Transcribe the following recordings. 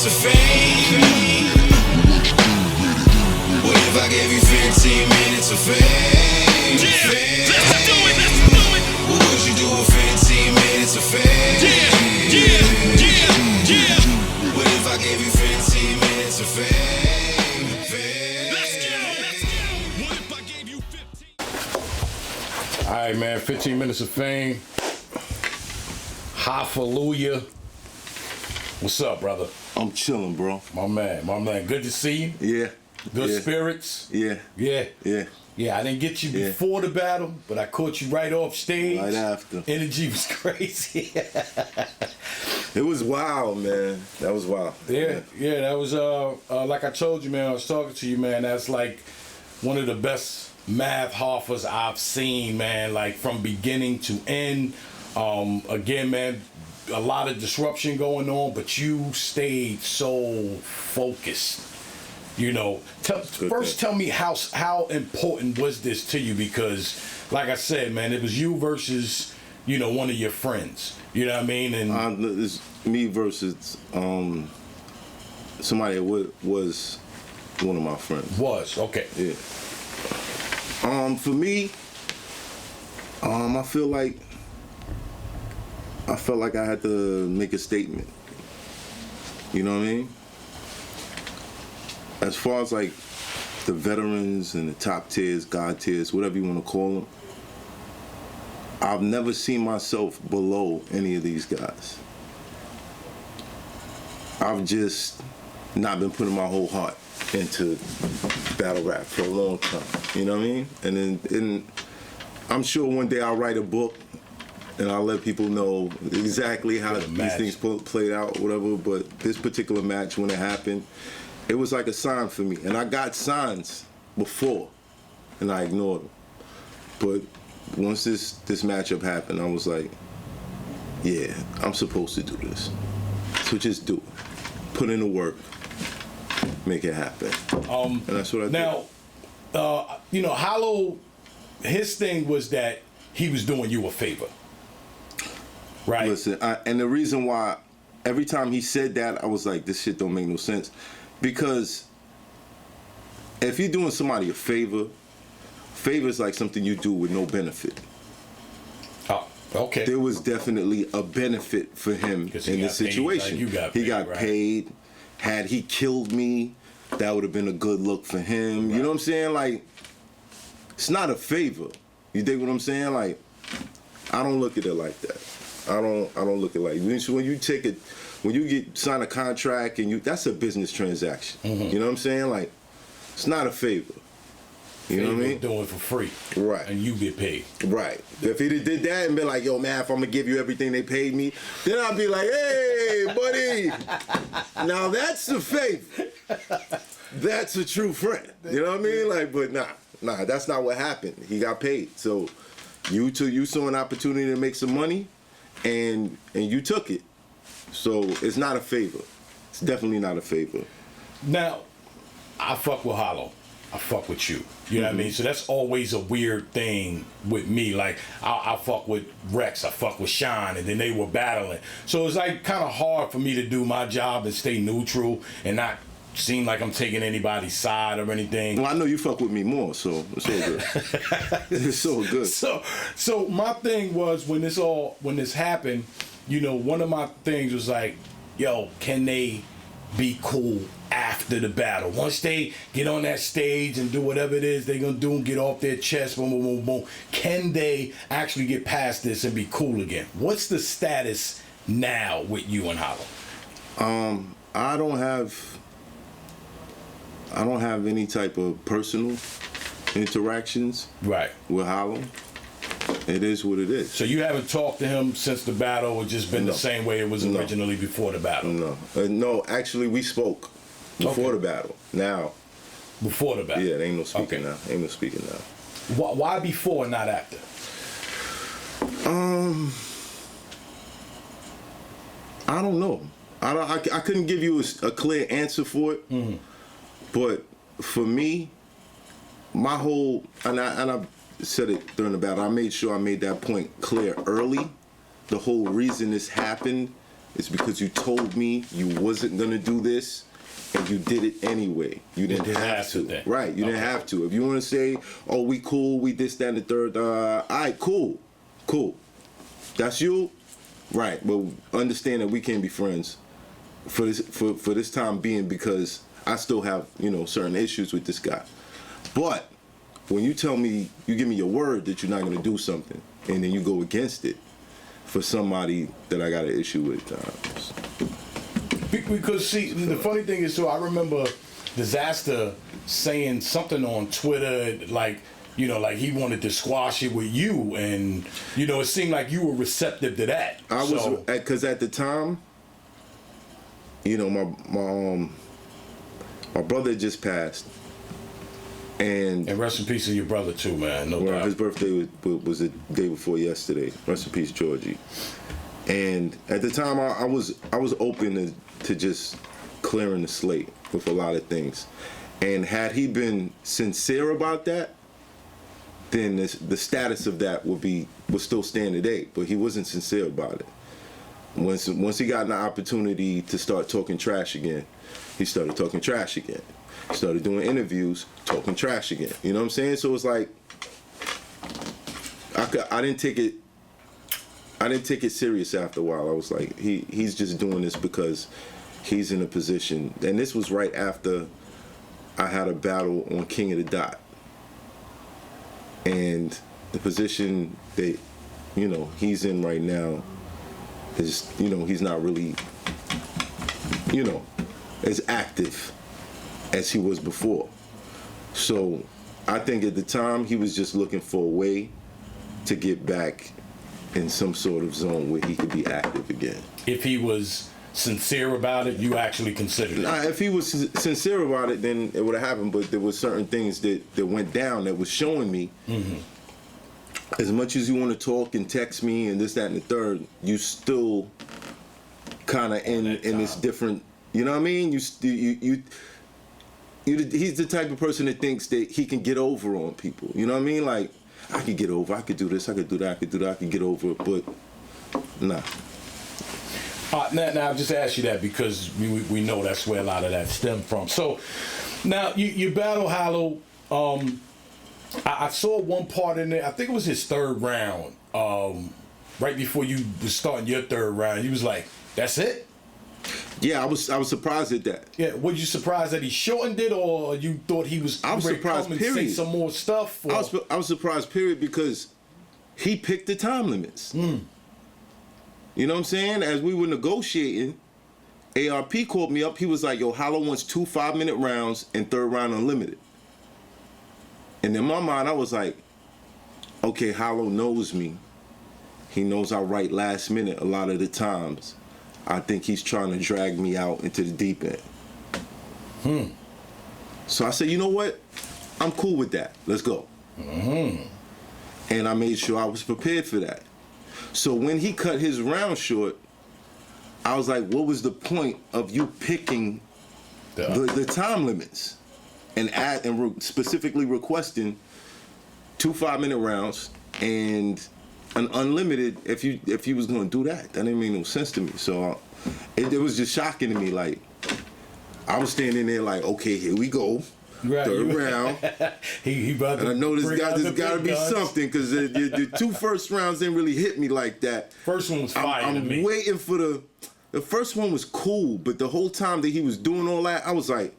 minutes of fame? What if I gave you 15 minutes of fame? Let's do it, let's do it. What would you do with 15 minutes of fame? What if I gave you 15 minutes of fame? Let's go. What if I gave you 15? All right, man, 15 minutes of fame. Hallelujah. What's up, brother? I'm chilling, bro. My man. Good to see you. Yeah. Good spirits. Yeah. Yeah, I didn't get you before the battle, but I caught you right off stage. Right after. Energy was crazy. It was wild, man. That was wild. Yeah, that was like I told you, man, I was talking to you, man, that's like one of the best math Hoffas I've seen, man, like from beginning to end. Again, man, a lot of disruption going on, but you stayed so focused. You know, tell me how important was this to you? Because, like I said, man, it was you versus, you know, one of your friends. You know what I mean? And it's me versus somebody that was one of my friends. Was okay. Yeah. For me, I felt like I had to make a statement. You know what I mean? As far as like the veterans and the top tiers, God tiers, whatever you want to call them, I've never seen myself below any of these guys. I've just not been putting my whole heart into battle rap for a long time. You know what I mean? And I'm sure one day I'll write a book and I'll let people know exactly how these things played out, whatever. But this particular match, when it happened, it was like a sign for me. And I got signs before, and I ignored them. But once this matchup happened, I was like, yeah, I'm supposed to do this. So just do it. Put in the work. Make it happen. And that's what I did. Now, you know, Hollow, his thing was that he was doing you a favor. Right? Listen, and the reason why every time he said that, I was like, this shit don't make no sense. Because if you're doing somebody a favor is like something you do with no benefit. Oh, okay. There was definitely a benefit for him in this situation. He got paid. Had he killed me, that would have been a good look for him. Right. You know what I'm saying? Like, it's not a favor. You dig what I'm saying? Like, I don't look at it like that. I don't look at it like when you take it, when you sign a contract and that's a business transaction. Mm-hmm. You know what I'm saying? Like, it's not a favor. You know what I mean? Doing it for free. Right. And you get paid. Right. If he did that and been like, yo, man, if I'm going to give you everything they paid me, then I'd be like, hey, buddy, now that's a favor. That's a true friend. You know what I mean? Like, but nah, that's not what happened. He got paid. So you saw an opportunity to make some money and you took it. So it's not a favor. It's definitely not a favor. Now, I fuck with Hollow. I fuck with you. You know what I mean? So that's always a weird thing with me. Like, I fuck with Rex, I fuck with Sean, and then they were battling. So it's like kind of hard for me to do my job and stay neutral and not seem like I'm taking anybody's side or anything. Well, I know you fuck with me more, so it's all good. It's so good. So my thing was when this happened, you know, one of my things was like, yo, can they be cool after the battle? Once they get on that stage and do whatever it is they're gonna do and get off their chest, boom, boom, boom, boom, can they actually get past this and be cool again? What's the status now with you and Hollow? I don't have any type of personal interactions with Hollow. It is what it is. So you haven't talked to him since the battle, or just been the same way it was originally before the battle? No. No, actually we spoke before the battle. Now. Before the battle? Yeah, there ain't no speaking now. Ain't no speaking now. Why before and not after? I don't know. I couldn't give you a clear answer for it. Mm-hmm. But for me, my whole, and I said it during the battle, I made sure I made that point clear early. The whole reason this happened is because you told me you wasn't gonna do this, and you did it anyway. You didn't have to. Then. Right, you didn't have to. If you want to say, oh, we cool, we this, that, and the third, all right, cool. That's you? Right, but understand that we can't be friends for this time being, because I still have, certain issues with this guy. But when you tell me, you give me your word that you're not going to do something, and then you go against it for somebody that I got an issue with. Because, see, the funny thing is, so I remember Disaster saying something on Twitter, like he wanted to squash it with you, and, it seemed like you were receptive to that. I was, because at the time, my brother had just passed. And rest in peace to your brother too, man. No doubt. His birthday was the day before yesterday. Rest in peace, Georgie. And at the time, I was open to just clearing the slate with a lot of things. And had he been sincere about that, then the status of that would still stand today. But he wasn't sincere about it. Once he got an opportunity to start talking trash again, he started talking trash again. Started doing interviews, talking trash again. You know what I'm saying? So it's like I didn't take it serious after a while. I was like, he's just doing this because he's in a position. And this was right after I had a battle on King of the Dot. And the position that, he's in right now is, he's not really, as active as he was before. So I think at the time he was just looking for a way to get back in some sort of zone where he could be active again. If he was sincere about it, you actually considered it? If he was sincere about it, then it would have happened, but there were certain things that went down that was showing me, as much as you want to talk and text me and this, that, and the third, you still kind of in this different, you know what I mean? He's the type of person that thinks that he can get over on people. You know what I mean? Like, I could get over, I could do this, I could do that, I could do that, I could get over it, but nah. Now I'll just ask you that because we know that's where a lot of that stemmed from. So, now you battle Hollow. I saw one part in there, I think it was his third round, right before you was starting your third round. He was like, that's it? Yeah, I was surprised at that. Yeah, were you surprised that he shortened it, or you thought he was? I was surprised. Period. Say some more stuff. Or? I was surprised. Period, because he picked the time limits. You know what I'm saying? As we were negotiating, ARP called me up. He was like, "Yo, Hollow wants 2 5-minute rounds and third round unlimited." And in my mind, I was like, "Okay, Hollow knows me. He knows I write last minute a lot of the times. I think he's trying to drag me out into the deep end." So I said, you know what? I'm cool with that. Let's go. And I made sure I was prepared for that. So when he cut his round short, I was like, what was the point of you picking the time limits and specifically requesting 2 5-minute rounds and an unlimited? If you was gonna do that didn't make no sense to me. So it was just shocking to me. Like, I was standing there like, okay, here we go, right. Third round. he about to, and I know this got to be something, because the 2 first rounds didn't really hit me like that. First one was fire. I'm waiting for the first one was cool, but the whole time that he was doing all that, I was like,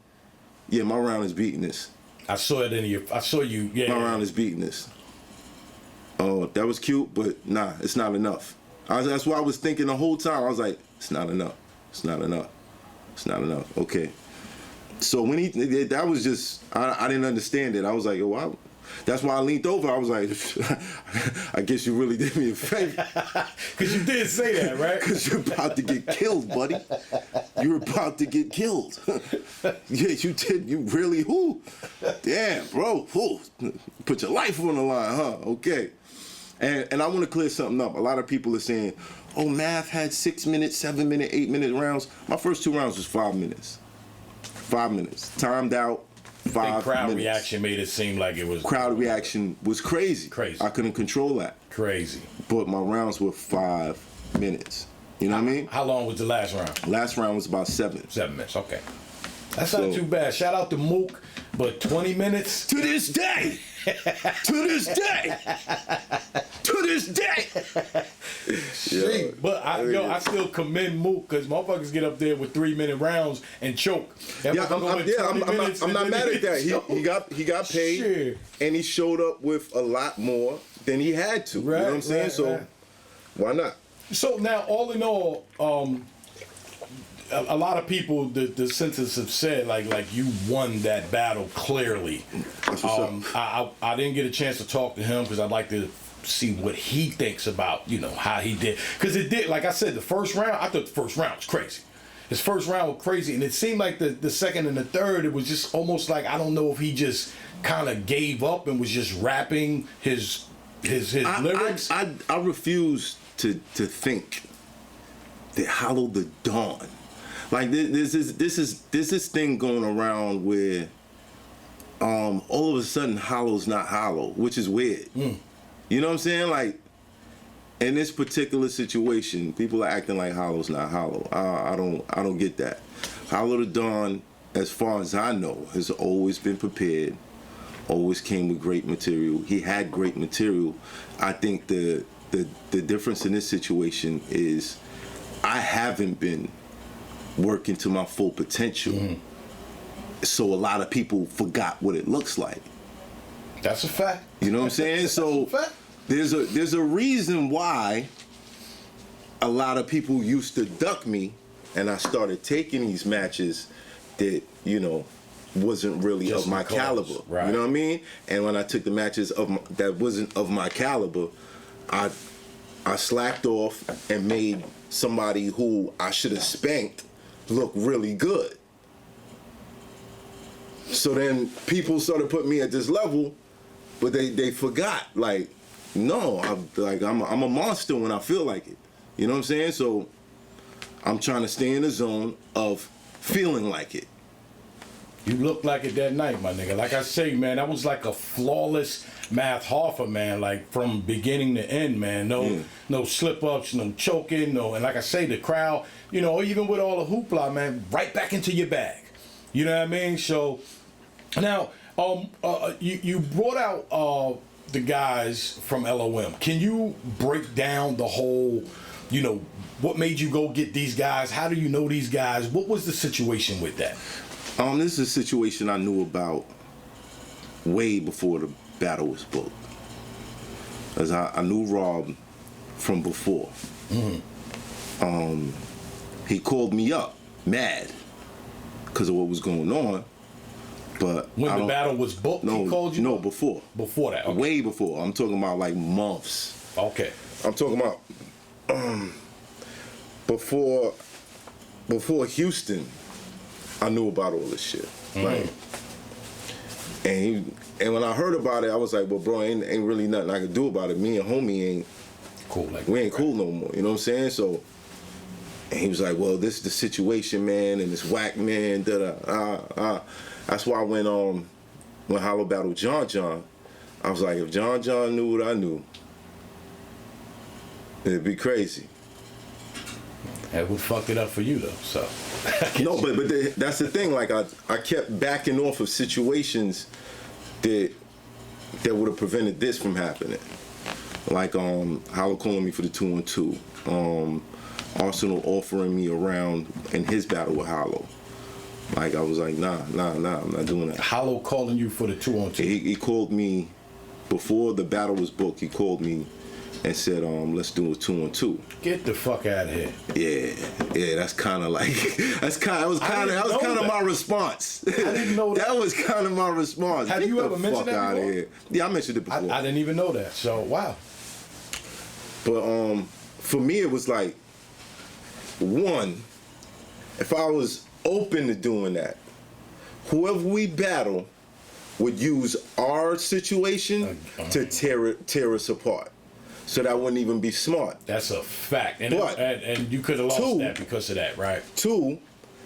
yeah, my round is beating this. I saw it in your. I saw you. Yeah, my round is beating this. Oh, that was cute, but nah, it's not enough. That's why I was thinking the whole time. I was like, it's not enough. It's not enough. It's not enough. Okay. So when that was just, I didn't understand it. I was like, oh, wow. That's why I leaned over. I was like, I guess you really did me a favor. Because you did say that, right? Because you're about to get killed, buddy. You're about to get killed. Yeah, you did. You really, whoo. Damn, bro. Whoo. Put your life on the line, huh? Okay. And I want to clear something up. A lot of people are saying, oh, Math had 6-minute, 7-minute, 8-minute rounds. My first 2 rounds was 5 minutes. 5 minutes. Timed out. 5 minutes. Crowd reaction made it seem like it was. Crowd reaction was crazy. Crazy. I couldn't control that. Crazy. But my rounds were 5 minutes. You know what I mean? How long was the last round? Last round was about 7. 7 minutes. Okay. That's not too bad. Shout out to Mook, but 20 minutes to this day. To this day. To this day. Shit. But I still commend Mook because motherfuckers get up there with 3-minute rounds and choke. I'm not mad at that. He got paid, Shit. and he showed up with a lot more than he had to. Right, you know what I'm saying? So why not? So now, all in all, a lot of people, the senators have said like you won that battle clearly. I didn't get a chance to talk to him because I'd like to see what he thinks about how he did, because it did, like I said, the first round, I thought the first round was crazy. His first round was crazy, and it seemed like the second and the third, it was just almost like, I don't know if he just kind of gave up and was just rapping his lyrics. I refuse to think that Hollow the Dawn. Like this is thing going around where all of a sudden Hollow's not Hollow, which is weird. You know what I'm saying? Like in this particular situation, people are acting like Hollow's not Hollow. I don't get that. Hollow the Dawn, as far as I know, has always been prepared, always came with great material. He had great material. I think the difference in this situation is I haven't been working to my full potential. So a lot of people forgot what it looks like. That's a fact. You know what I'm saying? So there's a reason why a lot of people used to duck me, and I started taking these matches that wasn't really Just of my because, caliber. right. You know what I mean? And when I took the matches that wasn't of my caliber, I slacked off and made somebody who I should have spanked look really good. So then people started putting me at this level, but they forgot, like, no, I'm a monster when I feel like it. You know what I'm saying? So I'm trying to stay in the zone of feeling like it. You look like it that night, my nigga. Like I say, man, that was like a flawless Math Hoffa, man. Like from beginning to end, man. No slip ups, no choking, no. And like I say, the crowd, even with all the hoopla, man, right back into your bag. You know what I mean? So now, you brought out the guys from LOM. Can you break down the whole, what made you go get these guys? How do you know these guys? What was the situation with that? This is a situation I knew about way before the battle was booked. As I knew Rob from before. He called me up, mad, because of what was going on. But when the battle was booked, he called you? No, before. Before that, okay. Way before. I'm talking about like months. Okay. I'm talking about before Houston. I knew about all this shit, right? And when I heard about it, I was like, "Well, bro, ain't really nothing I can do about it. Me and homie ain't cool. We ain't cool no more." You know what I'm saying? So, and he was like, "Well, this is the situation, man, and this whack man." That's why when Hollow battled John, I was like, if John knew what I knew, it'd be crazy. That would fuck it up for you though. So. No, but that's the thing. Like I kept backing off of situations that would have prevented this from happening. Like Hollow calling me for the 2-on-2. Arsenal offering me around in his battle with Hollow. Like I was like, nah, I'm not doing that. Hollow calling you for the 2-on-2. He called me before the battle was booked. He called me and said, let's do a 2-on-2. Get the fuck out of here. Yeah, that's kind of like, that was kind of my response. I didn't know that. That was kind of my response. Have you ever mentioned that before? Here. Yeah, I mentioned it before. I didn't even know that, so wow. But for me, it was like, one, if I was open to doing that, whoever we battle would use our situation to tear us apart. So that wouldn't even be smart. That's a fact. And you could have lost that because of that, right? Two,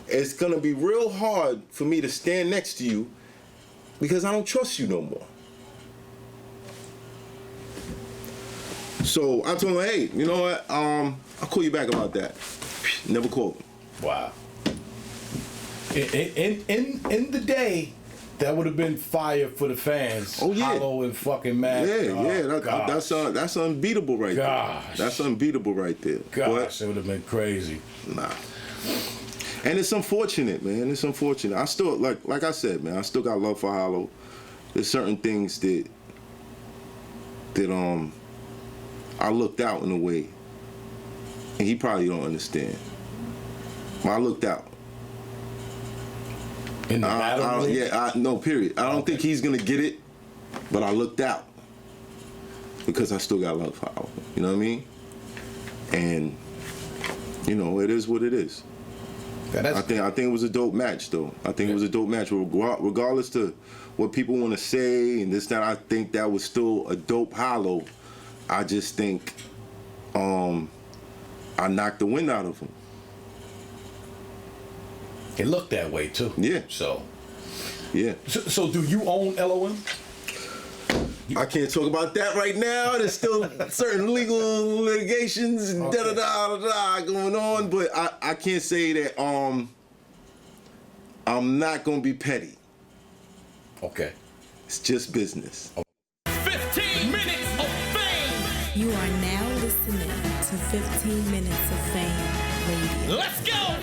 it's going to be real hard for me to stand next to you because I don't trust you no more. So I told him, hey, you know what? I'll call you back about that. Never called him. Wow. In the day, that would have been fire for the fans. Oh, yeah. Hollow and fucking mad. That's unbeatable right there. That's unbeatable right there. Gosh, it would have been crazy. Nah. And it's unfortunate, man. It's unfortunate. I still like I said, man. I still got love for Hollow. There's certain things that I looked out in a way, and he probably don't understand. I looked out. In the battle? No, period. I don't think he's gonna get it, but I looked out because I still got love for Hollow. You know what I mean? And you know, it is what it is. I think it was a dope match, though. I think it was a dope match, regardless to what people want to say and this, that. I think that was still a dope Hollow. I just think I knocked the wind out of him. It looked that way too. Yeah. So. Yeah. So do you own LOM? I can't talk about that right now. There's still certain legal litigations and da-da-da-da-da going on, but I can't say that I'm not gonna be petty. Okay. It's just business. 15 minutes of fame. You are now listening to 15 Minutes of Fame Radio. Let's go.